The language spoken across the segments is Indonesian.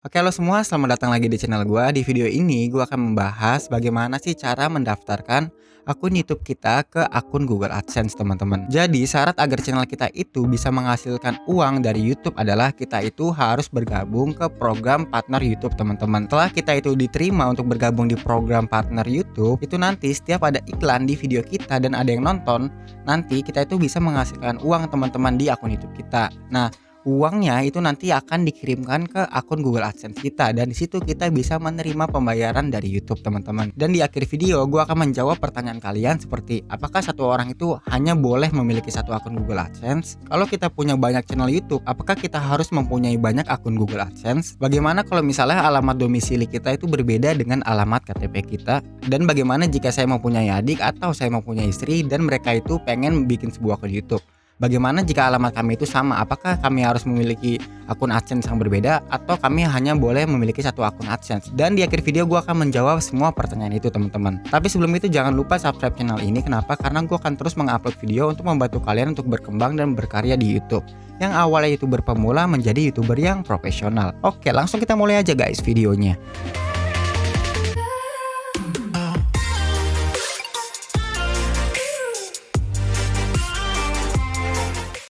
Oke, halo semua, selamat datang lagi di channel gua. Di video ini gua akan membahas bagaimana sih cara mendaftarkan akun YouTube kita ke akun Google AdSense, teman-teman. Jadi, syarat agar channel kita itu bisa menghasilkan uang dari YouTube adalah kita itu harus bergabung ke program partner YouTube, teman-teman. Setelah kita itu diterima untuk bergabung di program partner YouTube, itu nanti setiap ada iklan di video kita dan ada yang nonton, nanti kita itu bisa menghasilkan uang, teman-teman, di akun YouTube kita. Nah, uangnya itu nanti akan dikirimkan ke akun Google AdSense kita dan di situ kita bisa menerima pembayaran dari YouTube, teman-teman. Dan di akhir video gue akan menjawab pertanyaan kalian seperti apakah satu orang itu hanya boleh memiliki satu akun Google AdSense? Kalau kita punya banyak channel YouTube, apakah kita harus mempunyai banyak akun Google AdSense? Bagaimana kalau misalnya alamat domisili kita itu berbeda dengan alamat KTP kita? Dan bagaimana jika saya mempunyai adik atau saya mempunyai istri dan mereka itu pengen bikin sebuah akun YouTube? Bagaimana jika alamat kami itu sama? Apakah kami harus memiliki akun AdSense yang berbeda atau kami hanya boleh memiliki satu akun AdSense? Dan di akhir video gue akan menjawab semua pertanyaan itu, teman-teman. Tapi sebelum itu jangan lupa subscribe channel ini. Kenapa? Karena gue akan terus mengupload video untuk membantu kalian untuk berkembang dan berkarya di YouTube. Yang awalnya YouTuber pemula menjadi YouTuber yang profesional. Oke, langsung kita mulai aja guys videonya.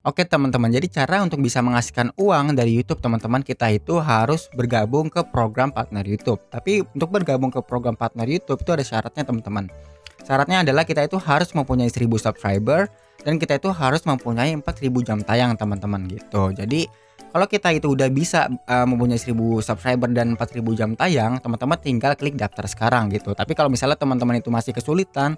Oke teman-teman, jadi cara untuk bisa menghasilkan uang dari YouTube, teman-teman, kita itu harus bergabung ke program partner YouTube. Tapi untuk bergabung ke program partner YouTube itu ada syaratnya, teman-teman. Syaratnya adalah kita itu harus mempunyai 1000 subscriber dan kita itu harus mempunyai 4000 jam tayang, teman-teman, gitu. Jadi kalau kita itu udah bisa mempunyai 1000 subscriber dan 4000 jam tayang, teman-teman tinggal klik daftar sekarang gitu. Tapi kalau misalnya teman-teman itu masih kesulitan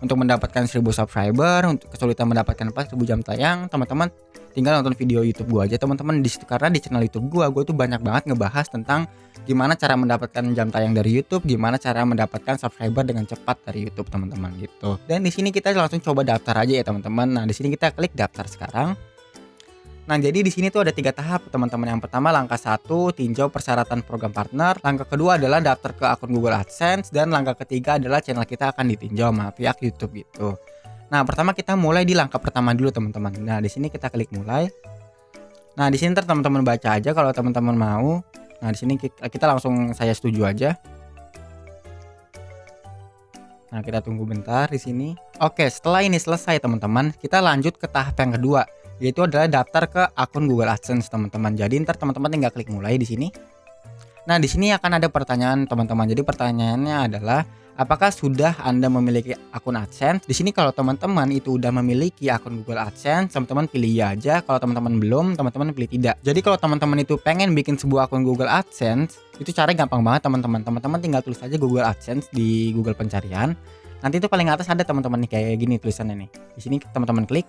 untuk mendapatkan 1000 subscriber, untuk kesulitan mendapatkan 4000 jam tayang, teman-teman tinggal nonton video YouTube gua aja, teman-teman, di situ. Karena di channel YouTube gua tuh banyak banget ngebahas tentang gimana cara mendapatkan jam tayang dari YouTube, gimana cara mendapatkan subscriber dengan cepat dari YouTube, teman-teman, gitu. Dan di sini kita langsung coba daftar aja ya, teman-teman. Nah, di sini kita klik daftar sekarang. Nah, jadi di sini tuh ada 3 tahap, teman-teman. Yang pertama, langkah 1, tinjau persyaratan program partner. Langkah kedua adalah daftar ke akun Google AdSense dan langkah ketiga adalah channel kita akan ditinjau sama pihak YouTube gitu. Nah, pertama kita mulai di langkah pertama dulu, teman-teman. Nah, di sini kita klik mulai. Nah, di sini ntar teman-teman baca aja kalau teman-teman mau. Nah, di sini kita langsung saya setuju aja. Nah, kita tunggu bentar di sini. Oke, setelah ini selesai, teman-teman, kita lanjut ke tahap yang kedua, yaitu adalah daftar ke akun Google AdSense, teman-teman. Jadi ntar teman-teman tinggal klik mulai di sini. Nah, di sini akan ada pertanyaan, teman-teman. Jadi pertanyaannya adalah apakah sudah Anda memiliki akun AdSense? Di sini kalau teman-teman itu udah memiliki akun Google AdSense, teman-teman pilih ya aja. Kalau teman-teman belum, teman-teman pilih tidak. Jadi kalau teman-teman itu pengen bikin sebuah akun Google AdSense, itu caranya gampang banget, teman-teman. Teman-teman tinggal tulis aja Google AdSense di Google pencarian. Nanti itu paling atas ada, teman-teman, nih kayak gini tulisannya nih. Di sini teman-teman klik.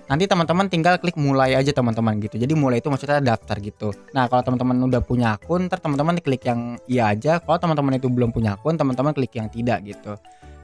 Nanti teman-teman tinggal klik mulai aja, teman-teman, gitu. Jadi mulai itu maksudnya daftar gitu. Nah, kalau teman-teman udah punya akun, ntar teman-teman klik yang iya aja. Kalau teman-teman itu belum punya akun, teman-teman klik yang tidak gitu.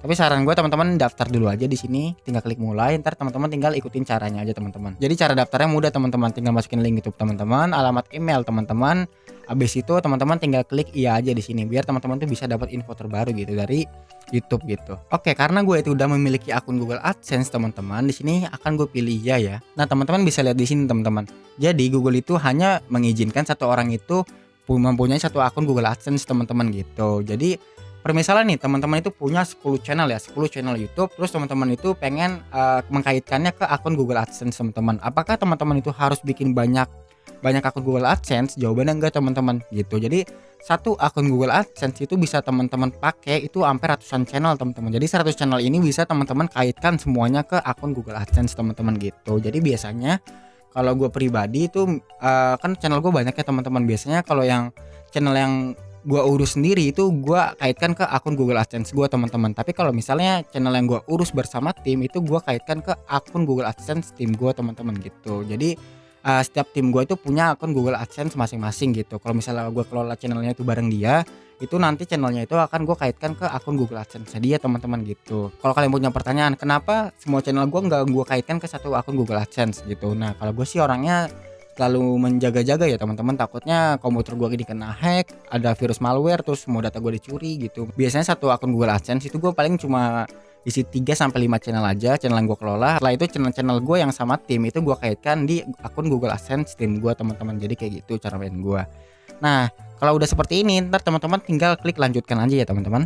Tapi saran gue, teman-teman daftar dulu aja di sini, tinggal klik mulai. Ntar teman-teman tinggal ikutin caranya aja, teman-teman. Jadi cara daftarnya mudah, teman-teman. Tinggal masukin link YouTube teman-teman, alamat email teman-teman. Habis itu teman-teman tinggal klik iya aja di sini biar teman-teman tuh bisa dapat info terbaru gitu dari YouTube gitu. Oke, karena gue itu udah memiliki akun Google AdSense, teman-teman, di sini akan gue pilih ya. Nah, teman-teman bisa lihat di sini, teman-teman. Jadi Google itu hanya mengizinkan satu orang itu mempunyai satu akun Google AdSense, teman-teman, gitu. Jadi permisalan nih, teman-teman itu punya 10 channel ya, 10 channel YouTube, terus teman-teman itu pengen mengkaitkannya ke akun Google AdSense, teman-teman. Apakah teman-teman itu harus bikin banyak akun Google AdSense? Jawabannya enggak, teman-teman, gitu. Jadi satu akun Google AdSense itu bisa teman-teman pakai itu sampai ratusan channel, teman-teman. Jadi 100 channel ini bisa teman-teman kaitkan semuanya ke akun Google AdSense, teman-teman, gitu. Jadi biasanya kalau gue pribadi itu kan channel gue banyak ya, teman-teman. Biasanya kalau yang channel yang gue urus sendiri itu gue kaitkan ke akun Google AdSense gue, teman-teman. Tapi kalau misalnya channel yang gue urus bersama tim itu gue kaitkan ke akun Google AdSense tim gue, teman-teman, gitu. Jadi setiap tim gue itu punya akun Google AdSense masing-masing gitu. Kalau misalnya gue kelola channelnya itu bareng dia, itu nanti channelnya itu akan gue kaitkan ke akun Google AdSense dia, teman-teman, gitu. Kalau kalian punya pertanyaan kenapa semua channel gue nggak gue kaitkan ke satu akun Google AdSense gitu, nah kalau gue sih orangnya selalu menjaga-jaga ya, teman-teman. Takutnya komputer gue ini kena hack, ada virus malware, terus semua data gue dicuri gitu. Biasanya satu akun Google AdSense itu gue paling cuma isi 3 sampai 5 channel aja, channel yang gue kelola. Setelah itu channel-channel gue yang sama tim itu gue kaitkan di akun Google AdSense tim gue, teman-teman. Jadi kayak gitu cara main gue. Nah, Kalau udah seperti ini, ntar teman-teman tinggal klik lanjutkan aja ya teman-teman.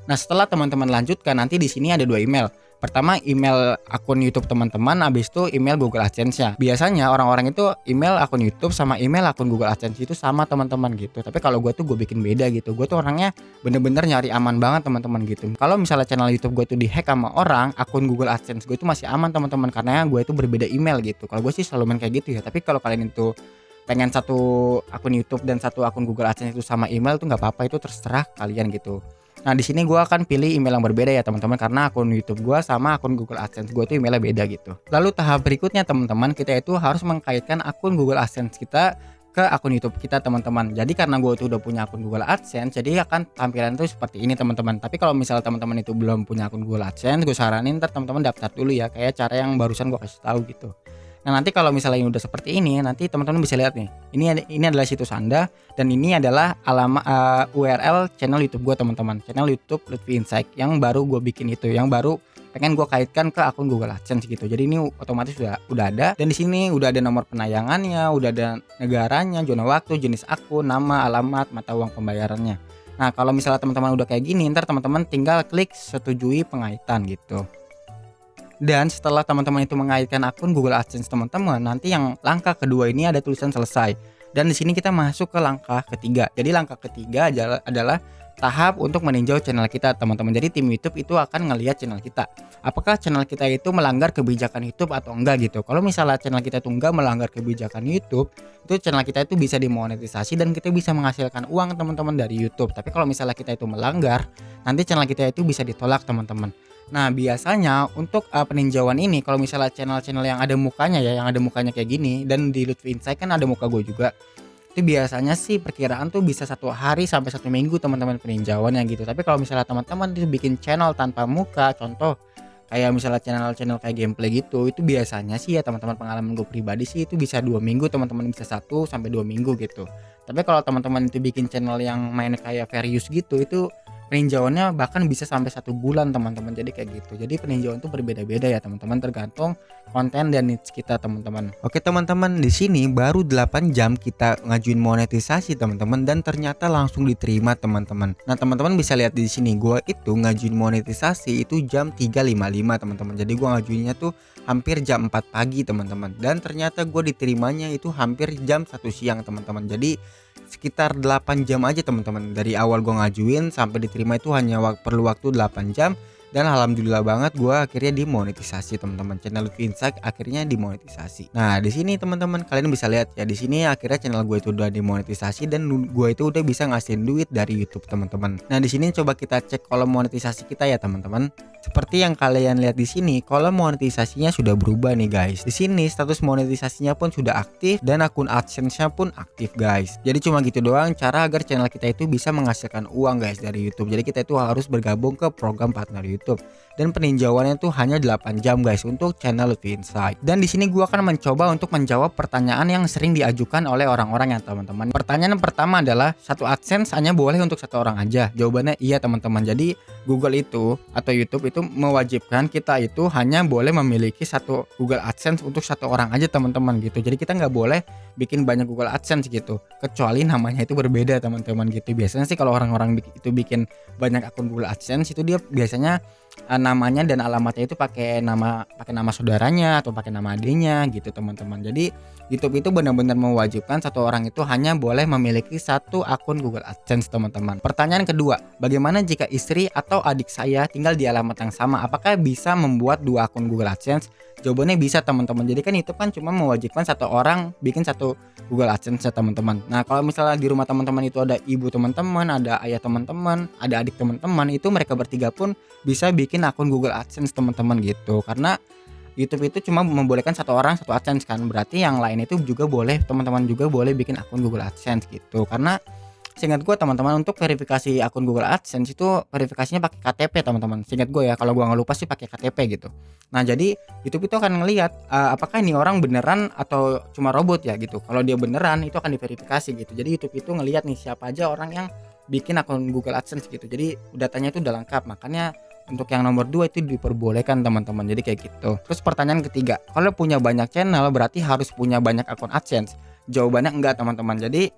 Nah, setelah teman-teman lanjutkan, nanti di sini ada 2 email. Pertama email akun YouTube teman-teman, habis itu email Google AdSense-nya. Biasanya orang-orang itu email akun YouTube sama email akun Google AdSense itu sama teman-teman gitu. Tapi kalau gue tuh gue bikin beda gitu. Gue tuh orangnya bener-bener nyari aman banget teman-teman gitu. Kalau misalnya channel YouTube gue tuh dihack sama orang, akun Google AdSense gue itu masih aman teman-teman, karena gue itu berbeda email gitu. Kalau gue sih selalu main kayak gitu ya. Tapi kalau kalian itu pengen satu akun YouTube dan satu akun Google AdSense itu sama email tuh nggak apa-apa, itu terserah kalian gitu. Nah, di sini gue akan pilih email yang berbeda ya teman-teman, karena akun YouTube gue sama akun Google AdSense gue itu emailnya beda gitu. Lalu tahap berikutnya teman-teman, kita itu harus mengkaitkan akun Google AdSense kita ke akun YouTube kita teman-teman. Jadi karena gue itu udah punya akun Google AdSense, jadi akan tampilan itu seperti ini teman-teman. Tapi kalau misalnya teman-teman itu belum punya akun Google AdSense, gue saranin ntar teman-teman daftar dulu ya, kayak cara yang barusan gue kasih tahu gitu. Nah, nanti kalau misalnya ini udah seperti ini, nanti teman-teman bisa lihat nih. Ini adalah situs Anda, dan ini adalah alamat URL channel YouTube gue teman-teman. Channel YouTube Lutfi Insight yang baru gue bikin itu, yang baru pengen gue kaitkan ke akun Google AdSense gitu. Jadi ini otomatis udah ada, dan di sini udah ada nomor penayangannya, udah ada negaranya, zona waktu, jenis akun, nama, alamat, mata uang pembayarannya. Nah, kalau misalnya teman-teman udah kayak gini, ntar teman-teman tinggal klik setujui pengaitan gitu. Dan setelah teman-teman itu mengaitkan akun Google AdSense teman-teman, nanti yang langkah kedua ini ada tulisan selesai. Dan di sini kita masuk ke langkah ketiga. Jadi langkah ketiga adalah tahap untuk meninjau channel kita teman-teman. Jadi tim YouTube itu akan ngelihat channel kita. Apakah channel kita itu melanggar kebijakan YouTube atau enggak gitu. Kalau misalnya channel kita itu enggak melanggar kebijakan YouTube, itu channel kita itu bisa dimonetisasi dan kita bisa menghasilkan uang teman-teman dari YouTube. Tapi kalau misalnya kita itu melanggar, nanti channel kita itu bisa ditolak teman-teman. Nah, biasanya untuk peninjauan ini, kalau misalnya channel-channel yang ada mukanya ya, yang ada mukanya kayak gini, dan di Lutfi Insight kan ada muka gue juga, itu biasanya sih perkiraan tuh bisa 1 hari sampai 1 minggu teman-teman peninjauannya gitu. Tapi kalau misalnya teman-teman itu bikin channel tanpa muka, contoh kayak misalnya channel-channel kayak gameplay gitu, itu biasanya sih ya teman-teman, pengalaman gue pribadi sih itu bisa 2 minggu teman-teman, bisa 1 sampai 2 minggu gitu. Tapi kalau teman-teman itu bikin channel yang main kayak Various gitu, itu peninjauannya bahkan bisa sampai 1 bulan teman-teman. Jadi kayak gitu. Jadi peninjauan itu berbeda-beda ya teman-teman, tergantung konten dan niche kita teman-teman. Oke teman-teman, di sini baru 8 jam kita ngajuin monetisasi teman-teman, dan ternyata langsung diterima teman-teman. Nah, teman-teman bisa lihat di sini, gua itu ngajuin monetisasi itu jam 3.55 teman-teman. Jadi gua ngajuinnya tuh hampir jam 4 pagi teman-teman, dan ternyata gua diterimanya itu hampir jam 1 siang teman-teman. Jadi sekitar 8 jam aja teman-teman, dari awal gue ngajuin sampai diterima itu hanya perlu waktu 8 jam. Dan alhamdulillah banget gue akhirnya dimonetisasi teman-teman, channel Lutfi Insight akhirnya dimonetisasi. Nah, di sini teman-teman kalian bisa lihat ya, di sini akhirnya channel gue itu udah dimonetisasi dan gue itu udah bisa ngasihin duit dari YouTube teman-teman. Nah, di sini coba kita cek kolom monetisasi kita ya teman-teman. Seperti yang kalian lihat di sini, kolom monetisasinya sudah berubah nih guys. Di sini status monetisasinya pun sudah aktif dan akun AdSense-nya pun aktif guys. Jadi cuma gitu doang cara agar channel kita itu bisa menghasilkan uang guys dari YouTube. Jadi kita itu harus bergabung ke program partner YouTube. Dan peninjauannya tuh hanya 8 jam guys untuk channel Lutfi Insight. Dan di sini gua akan mencoba untuk menjawab pertanyaan yang sering diajukan oleh orang-orang ya teman-teman. Pertanyaan pertama adalah, satu AdSense hanya boleh untuk 1 orang aja? Jawabannya iya teman-teman. Jadi Google itu atau YouTube itu mewajibkan kita itu hanya boleh memiliki 1 Google AdSense untuk 1 orang aja teman-teman gitu. Jadi kita nggak boleh bikin banyak Google AdSense gitu, kecuali namanya itu berbeda teman-teman gitu. Biasanya sih kalau orang-orang itu bikin banyak akun Google AdSense itu dia biasanya namanya dan alamatnya itu pakai nama saudaranya atau pakai nama adiknya gitu teman-teman. Jadi YouTube itu benar-benar mewajibkan 1 orang itu hanya boleh memiliki 1 akun Google AdSense teman-teman. Pertanyaan kedua, bagaimana jika istri atau adik saya tinggal di alamat yang sama? Apakah bisa membuat 2 akun Google AdSense? Jawabannya bisa teman-teman. Jadi kan YouTube kan cuma mewajibkan 1 orang bikin 1 Google AdSense ya teman-teman. Nah, kalau misalnya di rumah teman-teman itu ada ibu teman-teman, ada ayah teman-teman, ada adik teman-teman, itu mereka bertiga pun bisa bikin akun Google AdSense teman-teman gitu. Karena YouTube itu cuma membolehkan 1 orang 1 AdSense kan. Berarti yang lain itu juga boleh, teman-teman juga boleh bikin akun Google AdSense gitu. Karena seingat gue teman-teman, untuk verifikasi akun Google AdSense itu verifikasinya pakai KTP teman-teman. Seingat gue ya, kalau gue nggak lupa sih pakai KTP gitu. Nah, jadi YouTube itu akan ngelihat apakah ini orang beneran atau cuma robot ya gitu. Kalau dia beneran itu akan diverifikasi gitu. Jadi YouTube itu ngelihat nih siapa aja orang yang bikin akun Google AdSense gitu. Jadi datanya itu udah lengkap. Makanya untuk yang nomor 2 itu diperbolehkan teman-teman. Jadi kayak gitu. Terus pertanyaan ketiga, kalau punya banyak channel berarti harus punya banyak akun AdSense? Jawabannya enggak teman-teman. Jadi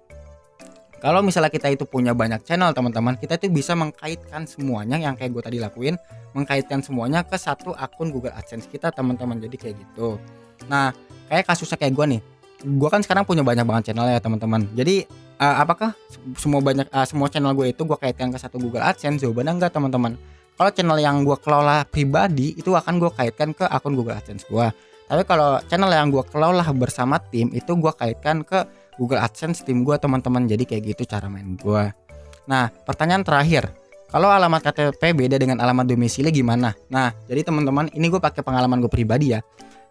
Kalau misalnya kita itu punya banyak channel teman-teman, kita itu bisa mengkaitkan semuanya yang kayak gue tadi lakuin, mengkaitkan semuanya ke satu akun Google AdSense kita teman-teman. Jadi kayak gitu. Nah, kayak kasusnya kayak gue nih. Gue kan sekarang punya banyak banget channel ya teman-teman. Jadi apakah semua channel gue itu gue kaitkan ke satu Google AdSense? Jawabannya enggak teman-teman. Kalau channel yang gue kelola pribadi itu akan gue kaitkan ke akun Google AdSense gue. Tapi kalau channel yang gue kelola bersama tim itu gue kaitkan ke Google AdSense tim gue teman-teman. Jadi kayak gitu cara main gue. Nah, pertanyaan terakhir, kalau alamat KTP beda dengan alamat domisili gimana? Nah, jadi teman-teman, ini gue pakai pengalaman gue pribadi ya.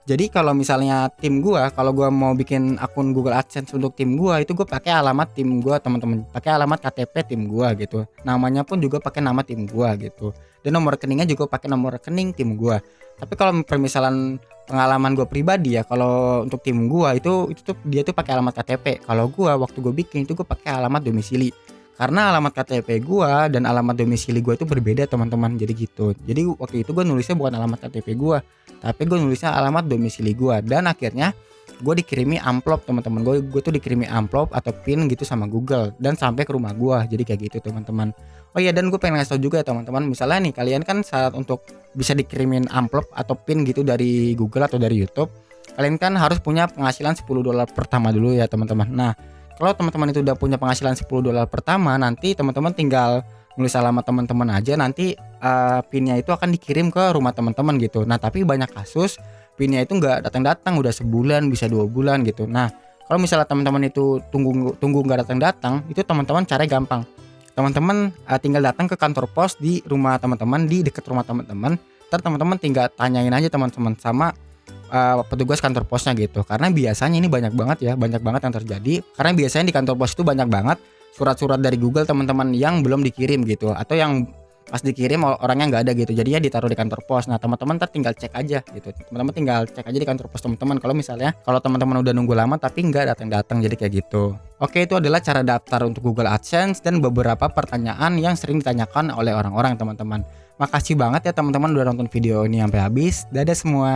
Jadi kalau misalnya tim gue, kalau gue mau bikin akun Google AdSense untuk tim gue, itu gue pakai alamat tim gue teman-teman, pakai alamat KTP tim gue gitu. Namanya pun juga pakai nama tim gue gitu. Dan nomor rekeningnya juga pakai nomor rekening tim gue. Tapi kalau permisalan pengalaman gue pribadi ya, kalau untuk tim gue itu tuh dia tuh pakai alamat KTP. Kalau gue waktu gue bikin itu gue pakai alamat domisili. Karena alamat KTP gue dan alamat domisili gue itu berbeda teman-teman. Jadi gitu. Jadi waktu itu gue nulisnya bukan alamat KTP gue, tapi gue nulisnya alamat domisili gue. Dan akhirnya gue dikirimi amplop teman-teman. Gue tuh dikirimi amplop atau pin gitu sama Google dan sampai ke rumah gue. Jadi kayak gitu teman-teman. Oh iya, dan gue pengen ngasih tau juga ya teman-teman. Misalnya nih kalian kan saat untuk bisa dikirimin amplop atau pin gitu dari Google atau dari YouTube, kalian kan harus punya penghasilan $10 pertama dulu ya teman-teman. Nah, kalau teman-teman itu udah punya penghasilan $10 pertama, nanti teman-teman tinggal nulis alamat teman-teman aja, nanti pinnya itu akan dikirim ke rumah teman-teman gitu. Nah, tapi banyak kasus pinnya itu nggak datang-datang, udah sebulan, bisa 2 bulan gitu. Nah, kalau misalnya teman-teman itu tunggu nggak datang-datang, itu teman-teman caranya gampang. Teman-teman tinggal datang ke kantor pos di rumah teman-teman, di dekat rumah teman-teman. Ntar teman-teman tinggal tanyain aja teman-teman sama petugas kantor posnya gitu. Karena biasanya ini banyak banget yang terjadi. Karena biasanya di kantor pos itu banyak banget surat-surat dari Google teman-teman yang belum dikirim gitu, atau yang pas dikirim orangnya nggak ada gitu. Jadinya ditaruh di kantor pos. Nah, teman-teman tinggal cek aja gitu. Teman-teman tinggal cek aja di kantor pos teman-teman. Kalau teman-teman udah nunggu lama tapi nggak datang-datang, jadi kayak gitu. Oke, itu adalah cara daftar untuk Google AdSense dan beberapa pertanyaan yang sering ditanyakan oleh orang-orang teman-teman. Makasih banget ya teman-teman udah nonton video ini sampai habis. Dadah semua.